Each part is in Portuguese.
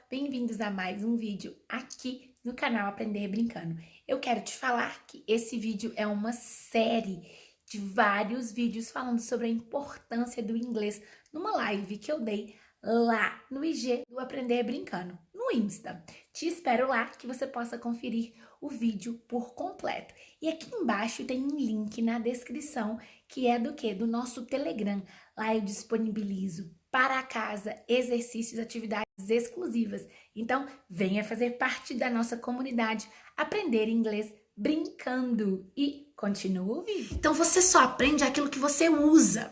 bem-vindos a mais um vídeo aqui no canal Aprender Brincando. Eu quero te falar que esse vídeo é uma série de vários vídeos falando sobre a importância do inglês numa live que eu dei lá no IG do Aprender Brincando, no Insta. Te espero lá que você possa conferir o vídeo por completo. E aqui embaixo tem um link na descrição que é do quê? Do nosso Telegram. Lá eu disponibilizo para casa exercícios, atividades exclusivas. Então, venha fazer parte da nossa comunidade, aprender inglês brincando e continua o vídeo. Então, você só aprende aquilo que você usa.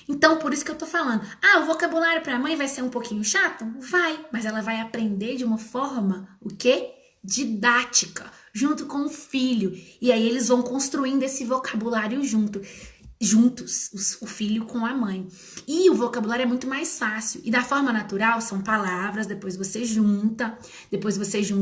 Então, por isso que eu tô falando. O vocabulário para a mãe vai ser um pouquinho chato? Vai, mas ela vai aprender de uma forma, o quê? Didática, junto com o filho. E aí eles vão construindo esse vocabulário juntos, o filho com a mãe. E o vocabulário é muito mais fácil. E da forma natural, são palavras, depois você junta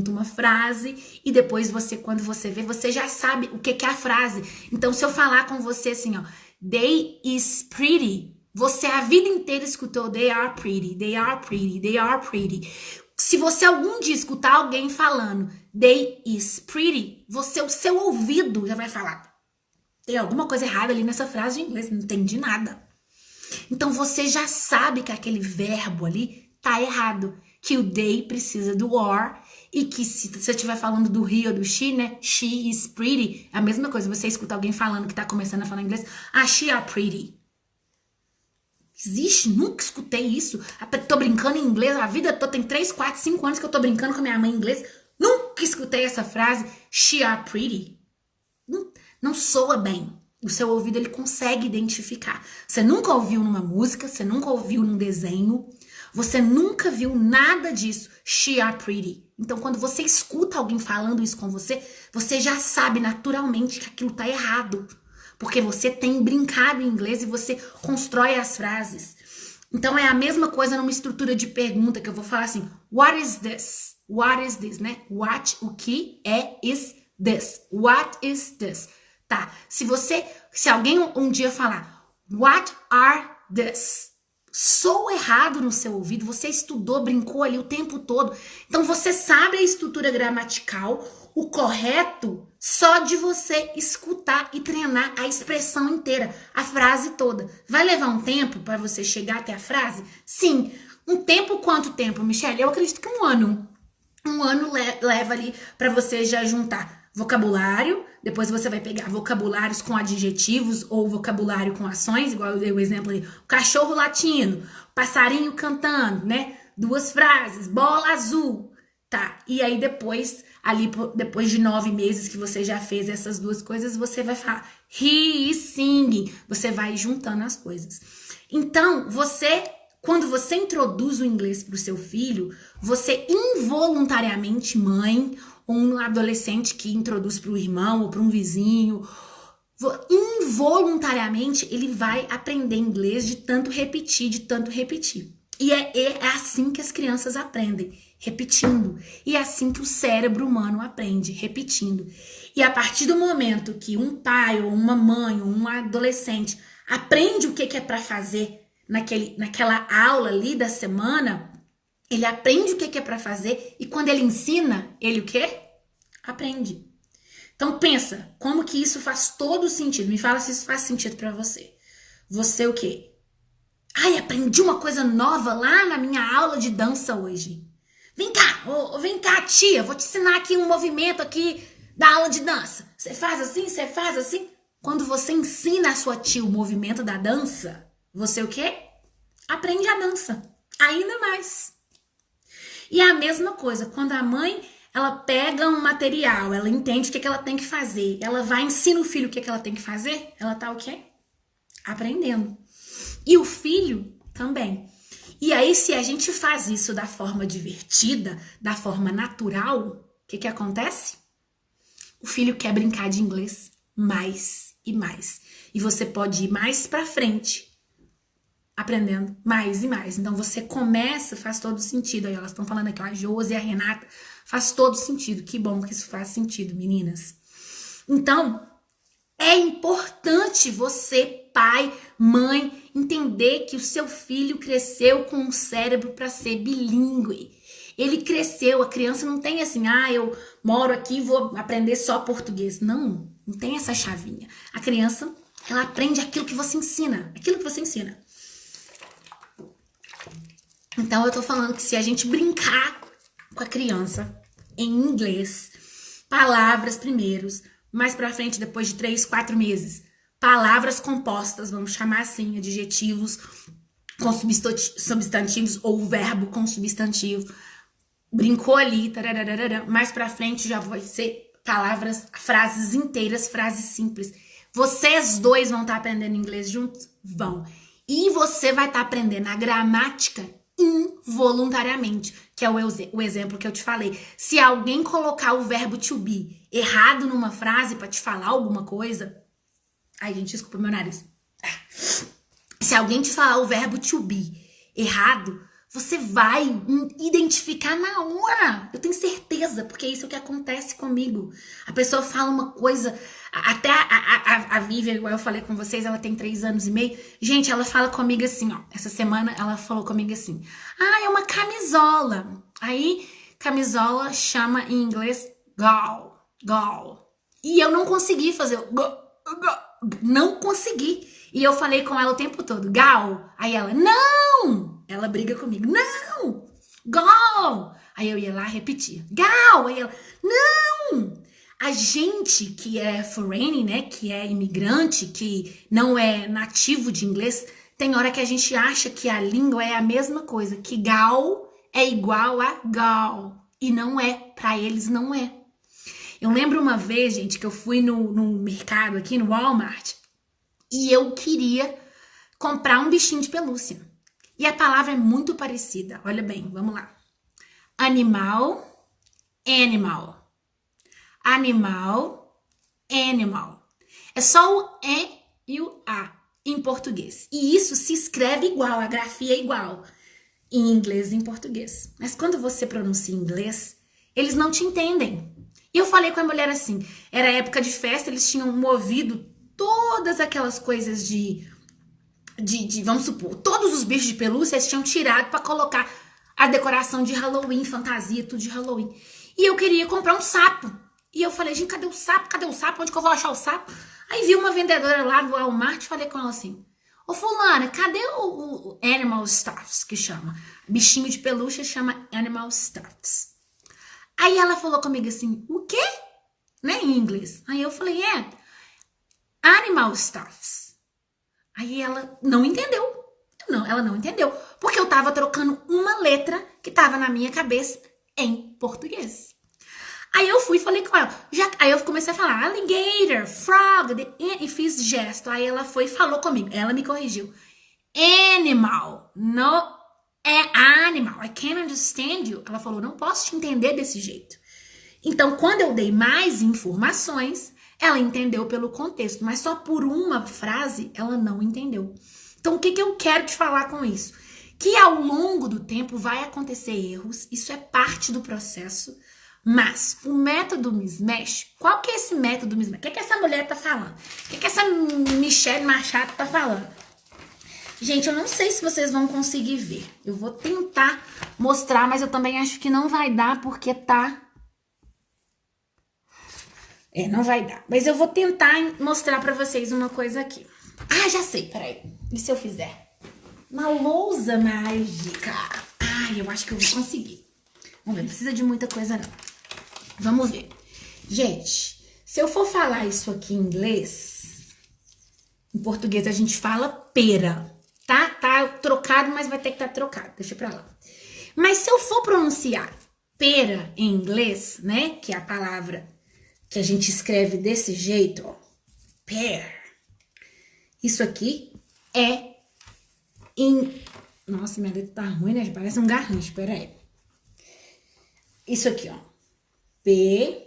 uma frase, e depois você, quando você vê, você já sabe o que é a frase. Então, se eu falar com você assim, ó, they is pretty, você a vida inteira escutou they are pretty, they are pretty, they are pretty. Se você algum dia escutar alguém falando they is pretty, o seu ouvido já vai falar, tem alguma coisa errada ali nessa frase de inglês, não entendi nada. Então você já sabe que aquele verbo ali tá errado, que o they precisa do or, e que se você estiver falando do he ou do she, né, she is pretty, é a mesma coisa, você escuta alguém falando que tá começando a falar inglês, she are pretty. Existe? Nunca escutei isso. Tô brincando em inglês a vida toda, tem 3, 4, 5 anos que eu tô brincando com a minha mãe em inglês, nunca escutei essa frase, she are pretty. Não soa bem. O seu ouvido, ele consegue identificar. Você nunca ouviu numa música, você nunca ouviu num desenho, você nunca viu nada disso. She are pretty. Então, quando você escuta alguém falando isso com você, você já sabe naturalmente que aquilo tá errado. Porque você tem brincado em inglês e você constrói as frases. Então, é a mesma coisa numa estrutura de pergunta que eu vou falar assim, what is this? What is this, né? What, o que é is this? What is this? Tá, se alguém um dia falar, what are this? Soa errado no seu ouvido, você estudou, brincou ali o tempo todo. Então você sabe a estrutura gramatical, o correto, só de você escutar e treinar a expressão inteira, a frase toda. Vai levar um tempo para você chegar até a frase? Sim. Um tempo, quanto tempo, Michelle? Eu acredito que um ano. Um ano leva ali para você já juntar vocabulário, depois você vai pegar vocabulários com adjetivos ou vocabulário com ações, igual eu dei o exemplo ali, o cachorro latindo, passarinho cantando, né? 2 frases, bola azul, tá? E aí depois, depois de 9 meses que você já fez essas 2 coisas, você vai falar he is singing, você vai juntando as coisas. Então, quando você introduz o inglês para o seu filho, você involuntariamente, mãe, ou um adolescente que introduz para o irmão ou para um vizinho, involuntariamente ele vai aprender inglês de tanto repetir. E é assim que as crianças aprendem, repetindo. E é assim que o cérebro humano aprende, repetindo. E a partir do momento que um pai ou uma mãe ou um adolescente aprende o que é para fazer naquela aula ali da semana, ele aprende o que é para fazer e quando ele ensina, ele o quê? Aprende. Então pensa, como que isso faz todo sentido? Me fala se isso faz sentido para você. Você o quê? Aprendi uma coisa nova lá na minha aula de dança hoje. Vem cá, tia, vou te ensinar aqui um movimento aqui da aula de dança. Você faz assim. Quando você ensina a sua tia o movimento da dança, você o quê? Aprende a dança. Ainda mais. E é a mesma coisa, quando a mãe, ela pega um material, ela entende o que ela tem que fazer, ela vai ensinar o filho o que ela tem que fazer, ela tá o quê? Aprendendo. E o filho também. E aí, se a gente faz isso da forma divertida, da forma natural, o que acontece? O filho quer brincar de inglês mais e mais. E você pode ir mais pra frente, aprendendo mais e mais. Então você começa, faz todo sentido. Aí elas estão falando aqui, ó, a Josi e a Renata, faz todo sentido. Que bom que isso faz sentido, meninas. Então, é importante você, pai, mãe, entender que o seu filho cresceu com um cérebro para ser bilíngue. Ele cresceu, a criança não tem assim, ah, eu moro aqui e vou aprender só português. Não, não tem essa chavinha. A criança, ela aprende aquilo que você ensina, aquilo que você ensina. Então eu tô falando que se a gente brincar com a criança em inglês, palavras primeiros, mais pra frente, depois de 3, 4 meses, palavras compostas, vamos chamar assim, adjetivos com substantivos ou verbo com substantivo. Brincou ali, tararara, mais pra frente já vai ser palavras, frases inteiras, frases simples. Vocês dois vão estar aprendendo inglês juntos? Vão. E você vai estar aprendendo a gramática involuntariamente, que é o exemplo que eu te falei. Se alguém colocar o verbo to be errado numa frase pra te falar alguma coisa... Ai, gente, desculpa meu nariz. Se alguém te falar o verbo to be errado, você vai identificar na hora. Eu tenho certeza, porque é isso que acontece comigo. A pessoa fala uma coisa... Até a Vivian, igual eu falei com vocês, ela tem 3 anos e meio. Gente, ela fala comigo assim, ó. Essa semana ela falou comigo assim. Ah, é uma camisola. Aí, camisola chama em inglês gal. E eu não consegui fazer o não consegui. E eu falei com ela o tempo todo, gal. Aí ela, não! Ela briga comigo, não! Gal! Aí eu ia lá repetir, gal! Aí ela, não! A gente que é foreign, né, que é imigrante, que não é nativo de inglês, tem hora que a gente acha que a língua é a mesma coisa, que gal é igual a gal. E não é, pra eles não é. Eu lembro uma vez, gente, que eu fui no mercado aqui, no Walmart, e eu queria comprar um bichinho de pelúcia. E a palavra é muito parecida, olha bem, vamos lá. Animal, animal. Animal, animal. É só o E e o A em português. E isso se escreve igual, a grafia é igual em inglês e em português. Mas quando você pronuncia em inglês, eles não te entendem. E eu falei com a mulher assim, era época de festa, eles tinham movido todas aquelas coisas vamos supor, todos os bichos de pelúcia eles tinham tirado para colocar a decoração de Halloween, fantasia, tudo de Halloween. E eu queria comprar um sapo. E eu falei, gente, cadê o sapo? Cadê o sapo? Onde que eu vou achar o sapo? Aí vi uma vendedora lá do Walmart e falei com ela assim, ô fulana, cadê o animal stuffs que chama? Bichinho de pelúcia chama animal stuffs. Aí ela falou comigo assim, o quê? Né, em inglês. Aí eu falei, animal stuffs. Aí ela não entendeu. Não, ela não entendeu. Porque eu tava trocando uma letra que tava na minha cabeça em português. Aí eu fui e falei com ela. Aí eu comecei a falar alligator, frog, e fiz gesto. Aí ela foi e falou comigo. Ela me corrigiu. Animal, no é animal. I can't understand you. Ela falou, não posso te entender desse jeito. Então, quando eu dei mais informações, ela entendeu pelo contexto. Mas só por uma frase, ela não entendeu. Então, o que eu quero te falar com isso? Que ao longo do tempo vai acontecer erros. Isso é parte do processo. Mas o método Mismatch, qual que é esse método Mismatch? O que essa mulher tá falando? O que essa Michelle Machado tá falando? Gente, eu não sei se vocês vão conseguir ver. Eu vou tentar mostrar, mas eu também acho que não vai dar porque tá... não vai dar. Mas eu vou tentar mostrar pra vocês uma coisa aqui. Ah, já sei, peraí. E se eu fizer? Uma lousa mágica. Ah, eu acho que eu vou conseguir. Vamos ver, não precisa de muita coisa não. Vamos ver. Gente, se eu for falar isso aqui em inglês, em português a gente fala pera, tá? Tá trocado, mas vai ter que estar trocado. Deixa pra lá. Mas se eu for pronunciar pera em inglês, né? Que é a palavra que a gente escreve desse jeito, ó. Pear. Isso aqui é em... Nossa, minha letra tá ruim, né? Parece um garrancho, peraí. Isso aqui, ó. P-E-A-R.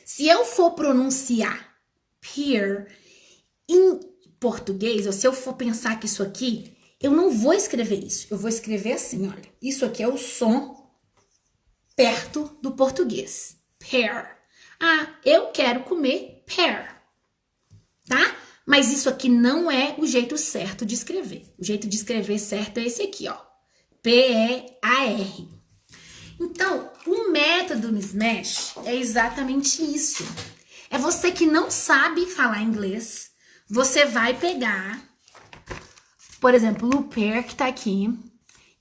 Se eu for pronunciar pear em português, ou se eu for pensar que isso aqui, eu não vou escrever isso. Eu vou escrever assim, olha. Isso aqui é o som perto do português. Pear. Ah, eu quero comer pear. Tá? Mas isso aqui não é o jeito certo de escrever. O jeito de escrever certo é esse aqui, ó. P-E-A-R. Então, o método Mismatch é exatamente isso. É você que não sabe falar inglês, você vai pegar, por exemplo, o pair que tá aqui,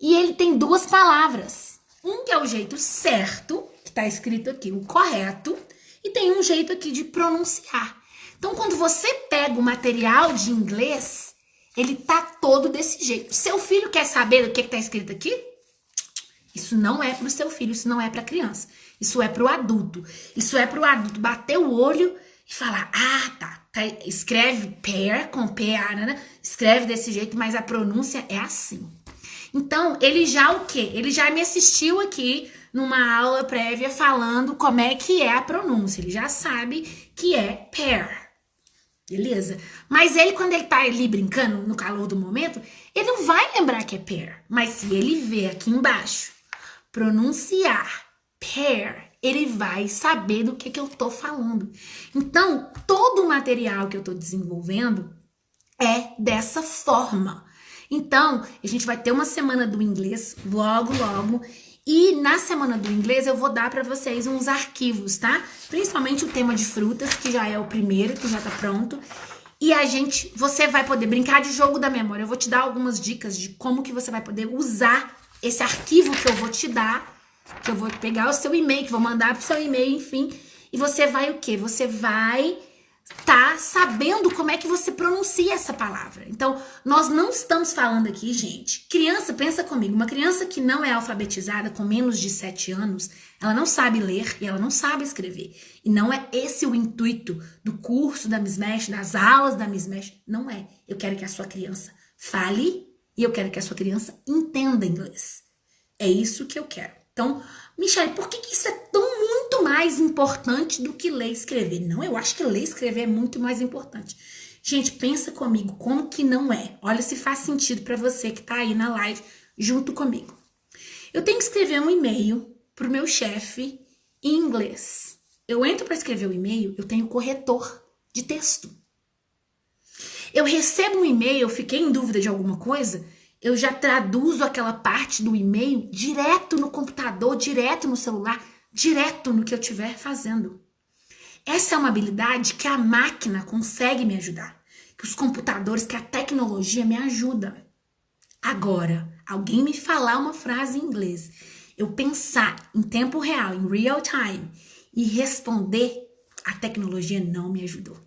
e ele tem duas palavras. Um que é o jeito certo, que tá escrito aqui, o correto, e tem um jeito aqui de pronunciar. Então, quando você pega o material de inglês, ele tá todo desse jeito. Seu filho quer saber o que tá escrito aqui? Isso não é pro seu filho, isso não é pra criança. Isso é pro adulto. Isso é pro adulto bater o olho e falar, tá, escreve pair com P-A, né? Escreve desse jeito, mas a pronúncia é assim. Então, ele já o quê? Ele já me assistiu aqui numa aula prévia falando como é que é a pronúncia. Ele já sabe que é pair. Beleza? Mas ele, quando ele tá ali brincando no calor do momento, ele não vai lembrar que é pair. Mas se ele vê aqui embaixo pronunciar pair, ele vai saber do que eu tô falando. Então, todo o material que eu tô desenvolvendo é dessa forma. Então, a gente vai ter uma semana do inglês logo. E na semana do inglês eu vou dar para vocês uns arquivos, tá? Principalmente o tema de frutas, que já é o primeiro, que já tá pronto. E você vai poder brincar de jogo da memória. Eu vou te dar algumas dicas de como que você vai poder usar esse arquivo que eu vou te dar, que eu vou pegar o seu e-mail, que vou mandar pro seu e-mail, enfim. E você vai o quê? Você vai tá sabendo como é que você pronuncia essa palavra. Então, nós não estamos falando aqui, gente. Criança, pensa comigo, uma criança que não é alfabetizada com menos de 7 anos, ela não sabe ler e ela não sabe escrever. E não é esse o intuito do curso da Mismatch, das aulas da Mismatch. Não é. Eu quero que a sua criança fale e eu quero que a sua criança entenda inglês. É isso que eu quero. Então, Michelle, por que isso é muito mais importante do que ler e escrever? Não, eu acho que ler e escrever é muito mais importante. Gente, pensa comigo, como que não é? Olha se faz sentido para você que tá aí na live junto comigo. Eu tenho que escrever um e-mail pro meu chefe em inglês. Eu entro para escrever o e-mail, eu tenho corretor de texto. Eu recebo um e-mail, eu fiquei em dúvida de alguma coisa, eu já traduzo aquela parte do e-mail direto no computador, direto no celular, direto no que eu estiver fazendo. Essa é uma habilidade que a máquina consegue me ajudar, que os computadores, que a tecnologia me ajuda. Agora, alguém me falar uma frase em inglês, eu pensar em tempo real, em real time, e responder, a tecnologia não me ajudou.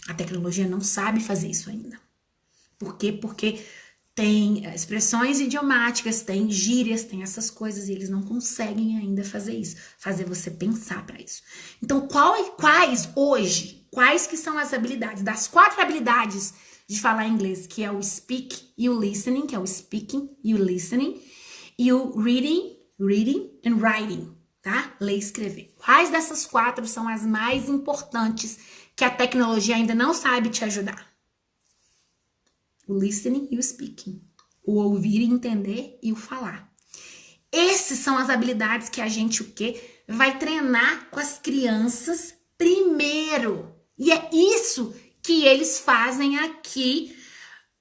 A tecnologia não sabe fazer isso ainda. Por quê? Porque tem expressões idiomáticas, tem gírias, tem essas coisas, e eles não conseguem ainda fazer isso, fazer você pensar para isso. Então, quais que são as habilidades? Das 4 habilidades de falar inglês, que é o speak e o listening, que é o speaking e o listening, e o reading and writing, tá? Ler e escrever. Quais dessas 4 são as mais importantes que a tecnologia ainda não sabe te ajudar? O listening e o speaking. O ouvir e entender e o falar. Essas são as habilidades que a gente o quê? Vai treinar com as crianças primeiro. E é isso que eles fazem aqui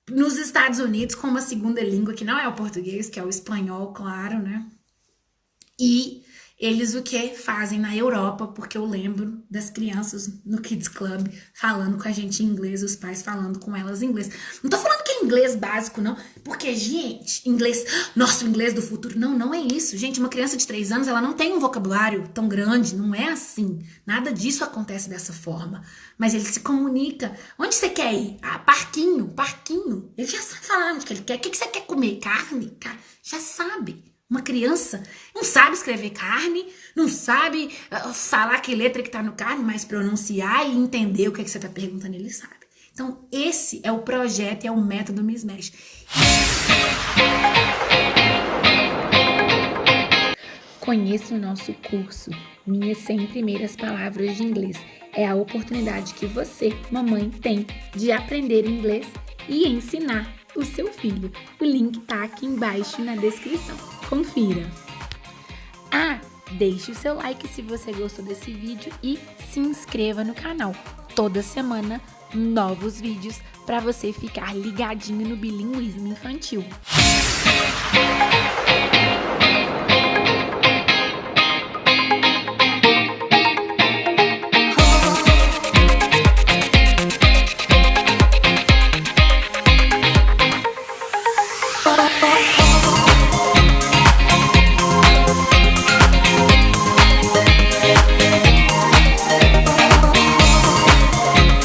nos Estados Unidos com uma segunda língua, que não é o português, que é o espanhol, claro, né? E eles o que fazem na Europa, porque eu lembro das crianças no Kids Club falando com a gente em inglês, os pais falando com elas em inglês. Não tô falando que é inglês básico, não, porque, gente, inglês, nossa, o inglês do futuro. Não, não é isso. Gente, uma criança de 3 anos, ela não tem um vocabulário tão grande, não é assim. Nada disso acontece dessa forma. Mas ele se comunica. Onde você quer ir? Ah, parquinho. Ele já sabe falar onde que ele quer. O que você quer comer? Carne? Já sabe. Uma criança não sabe escrever carne, não sabe falar que letra que tá no carne, mas pronunciar e entender o que você tá perguntando, ele sabe. Então, esse é o projeto, é o método Mismatch. Conheça o nosso curso, Minhas 100 Primeiras Palavras de Inglês. É a oportunidade que você, mamãe, tem de aprender inglês e ensinar o seu filho. O link tá aqui embaixo na descrição. Confira. Deixe o seu like se você gostou desse vídeo e se inscreva no canal. Toda semana novos vídeos para você ficar ligadinho no bilinguismo infantil.